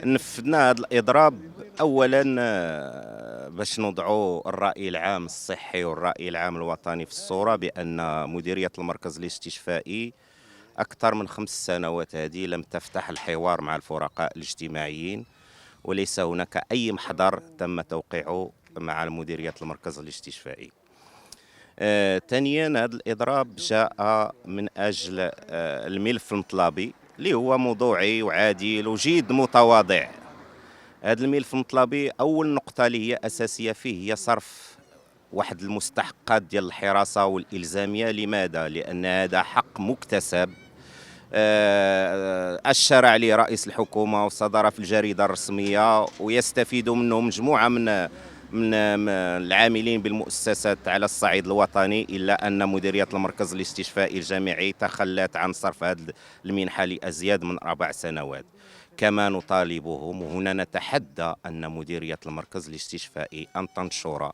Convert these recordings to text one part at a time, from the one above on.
نفذنا هذا الإضراب أولا باش نوضعوا الرأي العام الصحي والرأي العام الوطني في الصورة بأن مديرية المركز الاستشفائي أكثر من 5 سنوات هذه لم تفتح الحوار مع الفرقاء الاجتماعيين، وليس هناك أي محضر تم توقيعه مع مديرية المركز الاستشفائي. ثانيا هذا الإضراب جاء من أجل الملف المطلبي اللي هو موضوعي وعادل وجيد متواضع. هذا الملف المطلبي أول نقطة اللي هي أساسية فيه هي صرف واحد المستحقات ديال الحراسة والإلزامية. لماذا؟ لأن هذا حق مكتسب أشار عليه رئيس الحكومة وصدر في الجريدة الرسمية، ويستفيد منه مجموعة من العاملين بالمؤسسات على الصعيد الوطني، إلا أن مديرية المركز الاستشفائي الجامعي تخلت عن صرف هذه المنحة لأزيد من 4 سنوات. كما نطالبهم، وهنا نتحدى أن مديرية المركز الاستشفائي أن تنشر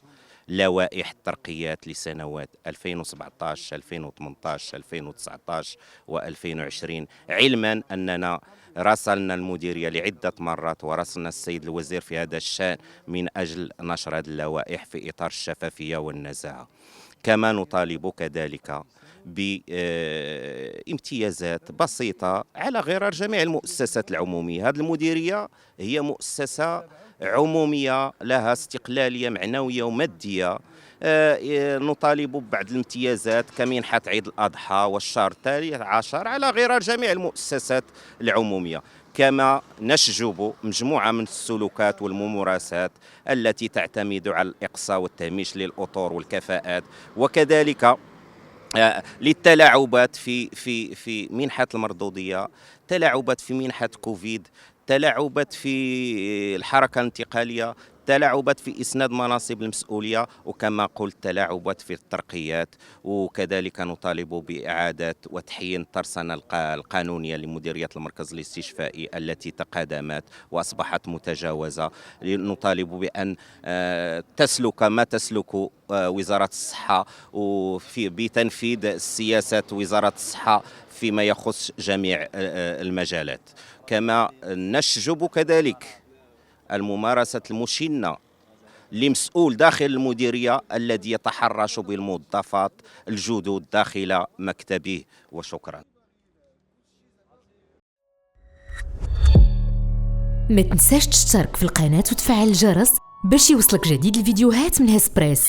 لوائح الترقيات لسنوات 2017 2018 2019 و2020، علما أننا راسلنا المديرية لعدة مرات وراسلنا السيد الوزير في هذا الشأن من أجل نشر هذه اللوائح في إطار الشفافية والنزاهة. كما نطالب كذلك بامتيازات بسيطة على غرار جميع المؤسسات العمومية. هذه المديرية هي مؤسسة عمومية لها استقلالية معنوية ومادية. نطالب ببعض الامتيازات كمنحة عيد الأضحى والشهر الثالث عشر على غرار جميع المؤسسات العمومية. كما نشجب مجموعة من السلوكات والممارسات التي تعتمد على الإقصاء والتهميش للأطور والكفاءات، وكذلك للتلاعبات في منحة المردودية، تلاعبات في منحة كوفيد، تلاعبات في الحركة الانتقالية، تلاعبات في إسناد مناصب المسؤولية، وكما قلت تلاعبات في الترقيات. وكذلك نطالب بإعادة وتحيين الترسانة القانونية لمديرية المركز الاستشفائي التي تقادمت وأصبحت متجاوزة. نطالب بأن تسلك ما تسلك وزارة الصحة بتنفيذ سياسات وزارة الصحة فيما يخص جميع المجالات. كما نشجب كذلك الممارسة المشنة لمسؤول داخل المديرية الذي يتحرش بالموظفات الجدد داخل مكتبه. وشكرا. ما تنساش تشترك في القناة وتفعل الجرس باش يوصلك جديد الفيديوهات من هسبريس.